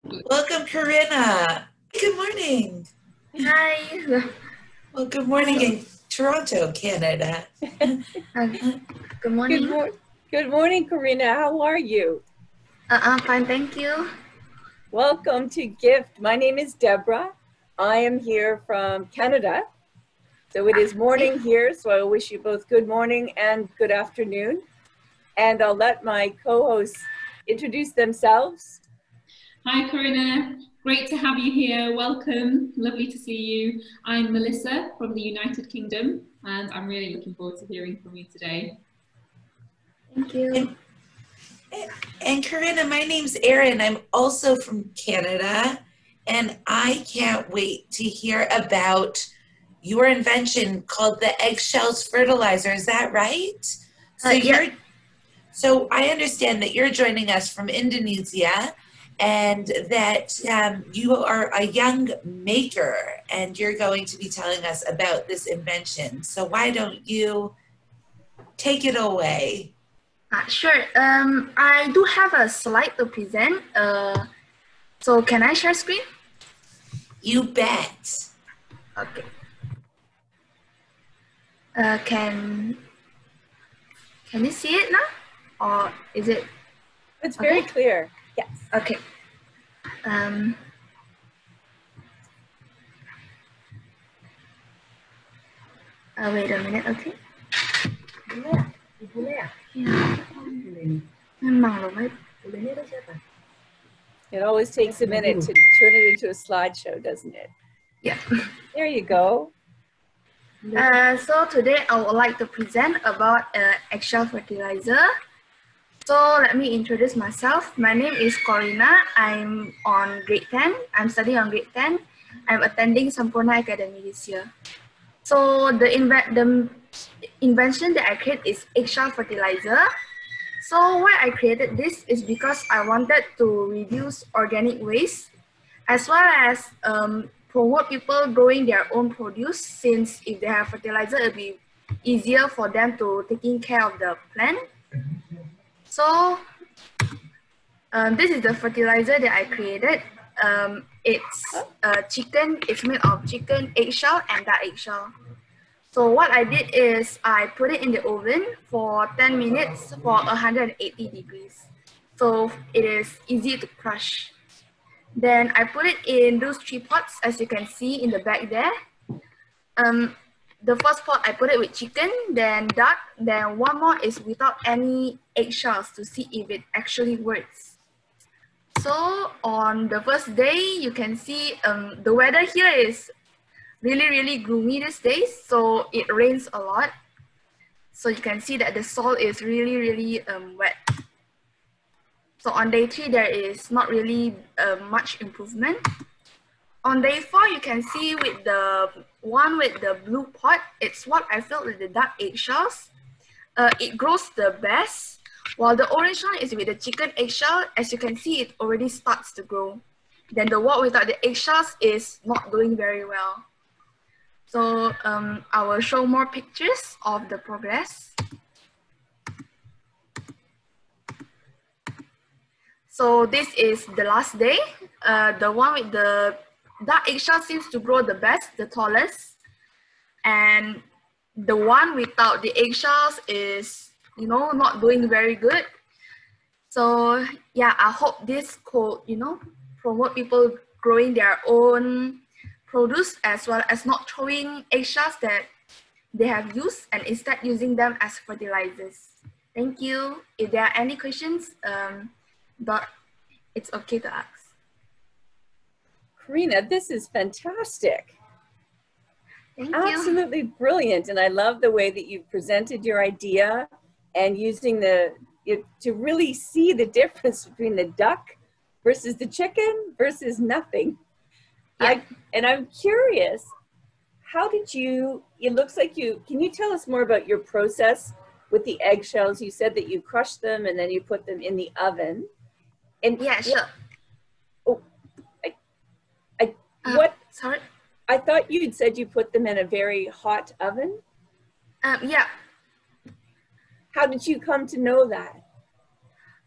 Welcome, Corinna. Good morning. Hi. Well, good morning So, in Toronto, Canada. uh, good Good, morning. good morning, Corinna. How are you? I'm fine, thank you. Welcome to GIFT. My name is Deborah. I am here from Canada. So it is morning here, so I wish you both good morning and good afternoon. And I'll let my co-hosts introduce themselves. Hi, Corinna. Great to have you here. Welcome. Lovely to see you. I'm Melissa from the United Kingdom, and I'm really looking forward to hearing from you today. Thank you. And Corinna, my name's Erin. I'm also from Canada, and I can't wait to hear about your invention called the eggshells fertilizer. Is that right? Yeah. So I understand that you're joining us from Indonesia, and that you are a young maker, and you're going to be telling us about this invention. So why don't you take it away? Sure. I do have a slide to present. So can I share screen? You bet. Okay. Can you see it now, or is it? It's very clear. Yes. Okay. Wait a minute. Okay. It always takes a minute to turn it into a slideshow, doesn't it? Yeah. There you go. So today I would like to present about eggshell fertilizer. So let me introduce myself. My name is Corinna. I'm on grade 10. I'm studying on grade 10. I'm attending Sampurna Academy this year. So the invention that I created is eggshell fertilizer. So why I created this is because I wanted to reduce organic waste as well as promote people growing their own produce, since if they have fertilizer, it'll be easier for them to taking care of the plant. So this is the fertilizer that I created. It's chicken. It's made of chicken, eggshell, and duck eggshell. So what I did is I put it in the oven for 10 minutes for 180 degrees. So it is easy to crush. Then I put it in those 3 pots, as you can see in the back there. The first pot I put it with chicken, then duck, then one more is without any eggshells to see if it actually works. So on the first day, you can see the weather here is really gloomy these days, so it rains a lot. So you can see that the soil is really wet. So on day 3, there is not really much improvement. On day 4, you can see with the one with the blue pot, it's what I filled with the duck eggshells. It grows the best, while the orange one is with the chicken eggshell. As you can see, it already starts to grow. Then the one without the eggshells is not doing very well. So I will show more pictures of the progress. So this is the last day. The one with the duck eggshell seems to grow the best, the tallest. And the one without the eggshells is, not doing very good. So yeah, I hope this could, promote people growing their own produce, as well as not throwing eggshells that they have used and instead using them as fertilizers. Thank you. If there are any questions, but it's okay to ask. Corinna, this is fantastic. Thank you. Absolutely brilliant. And I love the way that you presented your idea and using to really see the difference between the duck versus the chicken versus nothing. Yeah. And I'm curious, how did it looks like can you tell us more about your process with the eggshells? You said that you crushed them and then you put them in the oven. And yeah, sure. Sorry? I thought you'd said you put them in a very hot oven? Yeah. How did you come to know that?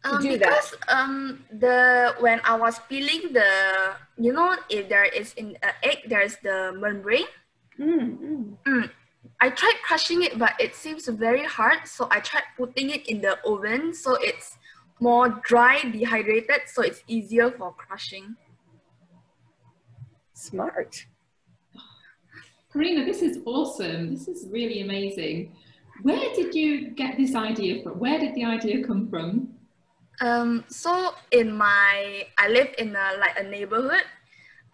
to do because that? when I was peeling the, you know, if there is in an egg, there's the membrane. I tried crushing it, but it seems very hard. So I tried putting it in the oven, so it's more dry, dehydrated, so it's easier for crushing. Smart. Corinna, this is awesome. This is really amazing. Where did you get this idea from? Where did the idea come from? So I live in a neighborhood.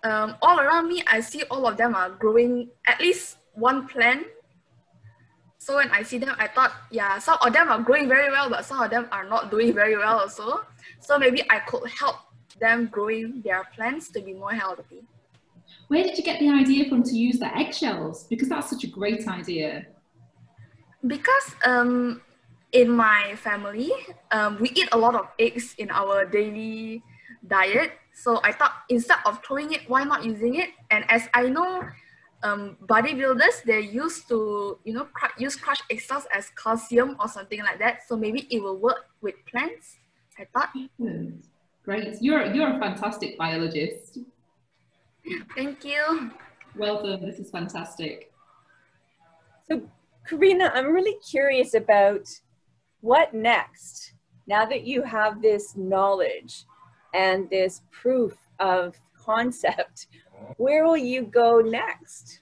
All around me, I see all of them are growing at least one plant. So when I see them, I thought, yeah, some of them are growing very well, but some of them are not doing very well also. So maybe I could help them growing their plants to be more healthy. Where did you get the idea from to use the eggshells? Because that's such a great idea. Because in my family, we eat a lot of eggs in our daily diet. So I thought instead of throwing it, why not using it? And as I know, bodybuilders, they used to, you know, use crushed egg cells as calcium or something like that. So maybe it will work with plants, I thought. Great. You're a fantastic biologist. Thank you. Well done. This is fantastic. So, Corinna, I'm really curious about what next, now that you have this knowledge and this proof of concept. Where will you go next?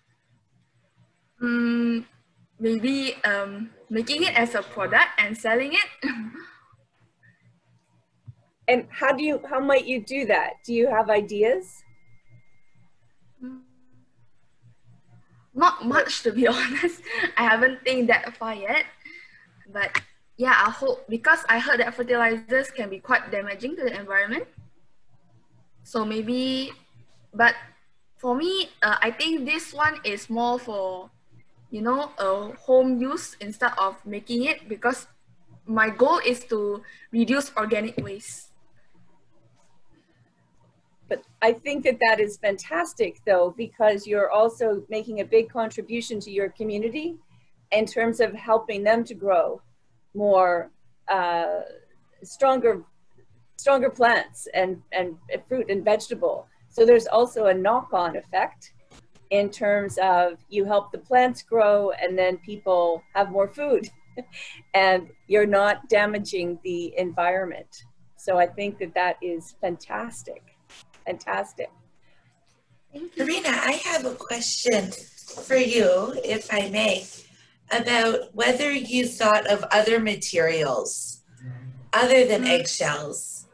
Maybe making it as a product and selling it. And how might you do that? Do you have ideas? Not much, to be honest. I haven't think that far yet. But yeah, I hope, because I heard that fertilizers can be quite damaging to the environment. So maybe, but for me, I think this one is more for, you know, home use instead of making it, because my goal is to reduce organic waste. But I think that that is fantastic, though, because you're also making a big contribution to your community in terms of helping them to grow more stronger plants and fruit and vegetable. So there's also a knock-on effect in terms of you help the plants grow and then people have more food and you're not damaging the environment. So I think that that is fantastic. Fantastic. Corinna, I have a question for you, if I may, about whether you thought of other materials other than eggshells.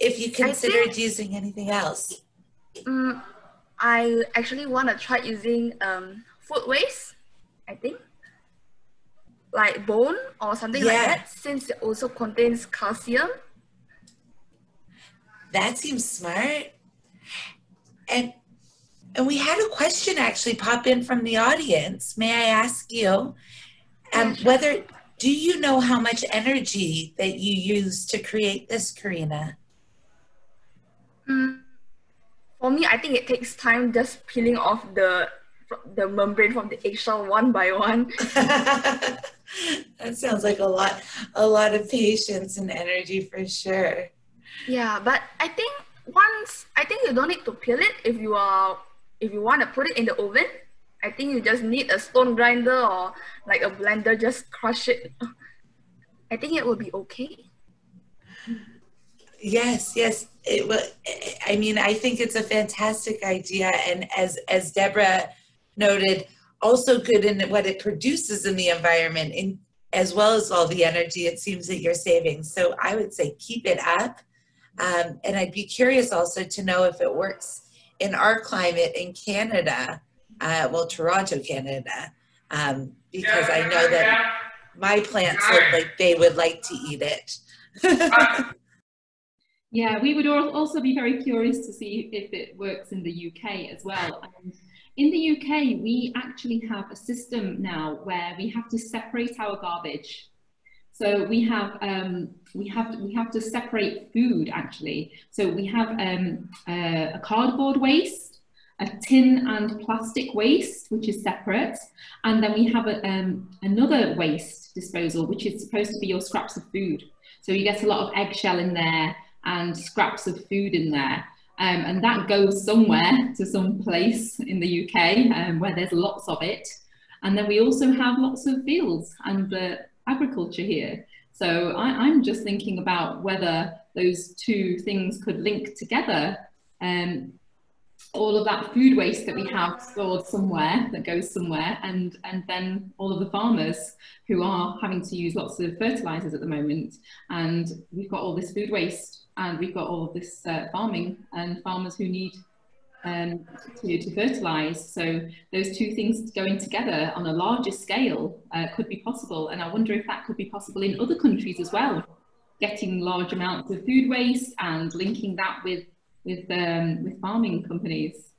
If you considered using anything else. I actually want to try using food waste, I think. Like bone or something like that, since it also contains calcium. That seems smart. And we had a question actually pop in from the audience. May I ask you, whether, do you know how much energy that you use to create this, Corinna? For me, I think it takes time just peeling off the membrane from the eggshell one by one. That sounds like a lot of patience and energy for sure. Yeah, but I think you don't need to peel it if you want to put it in the oven. I think you just need a stone grinder or like a blender, just crush it. I think it will be okay. Yes, it will. I mean, I think it's a fantastic idea, and as Deborah noted, also good in what it produces in the environment, as well as all the energy it seems that you're saving. So I would say keep it up. And I'd be curious also to know if it works in our climate in Canada, well, Toronto, Canada, because I know that my plants look like they would like to eat it. Yeah, we would also be very curious to see if it works in the UK as well. And in the UK, we actually have a system now where we have to separate our garbage. So we have to separate food actually. So we have a cardboard waste, a tin and plastic waste, which is separate, and then we have another waste disposal, which is supposed to be your scraps of food. So you get a lot of eggshell in there and scraps of food in there. And that goes somewhere to some place in the UK where there's lots of it. And then we also have lots of fields and agriculture here. So I'm just thinking about whether those two things could link together. All of that food waste that we have stored somewhere, that goes somewhere, and then all of the farmers who are having to use lots of fertilizers at the moment. And we've got all this food waste, and we've got all of this farming and farmers who need to fertilize. So those two things going together on a larger scale could be possible. And I wonder if that could be possible in other countries as well, getting large amounts of food waste and linking that with farming companies.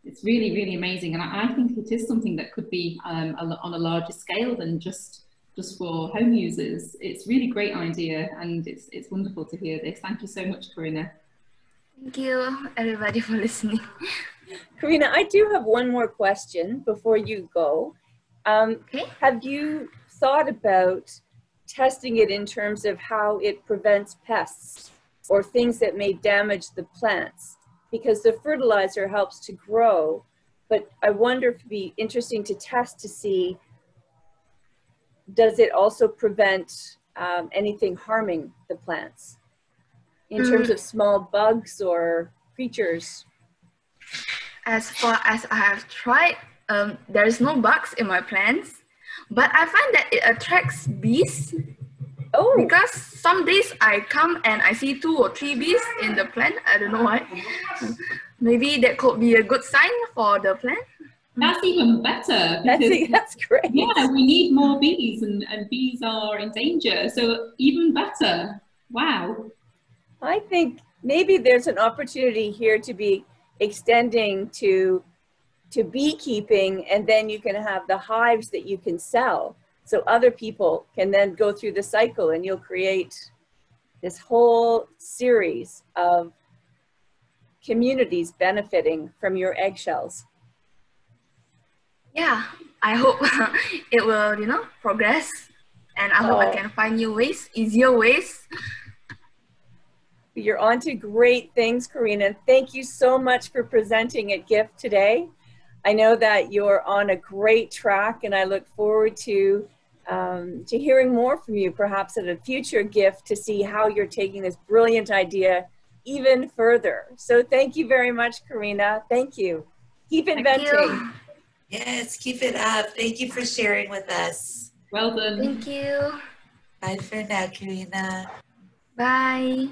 It's really, really amazing. And I think it is something that could be on a larger scale than just for home users. It's a really great idea, and it's wonderful to hear this. Thank you so much, Corinna. Thank you, everybody, for listening. Corinna, I do have one more question before you go. Okay. Have you thought about testing it in terms of how it prevents pests or things that may damage the plants? Because the fertilizer helps to grow, but I wonder if it'd be interesting to test to see, does it also prevent anything harming the plants in terms of small bugs or creatures? As far as I have tried, there is no bugs in my plants, but I find that it attracts bees. Oh, Because some days I come and I see 2 or 3 bees in the plant. I don't know why. Maybe that could be a good sign for the plant. That's even better. Because, that's great. yeah, we need more bees, and bees are in danger. So even better. Wow. I think maybe there's an opportunity here to be extending to beekeeping, and then you can have the hives that you can sell. So other people can then go through the cycle, and you'll create this whole series of communities benefiting from your eggshells. Yeah, I hope it will, progress. And I hope I can find new ways, easier ways. You're on to great things, Corinna. Thank you so much for presenting at GIFT today. I know that you're on a great track, and I look forward to hearing more from you, perhaps at a future GIFT, to see how you're taking this brilliant idea even further. So thank you very much, Corinna. Thank you. Keep inventing. Thank you. Yes, keep it up. Thank you for sharing with us. Well done. Thank you. Bye for now, Corinna. Bye.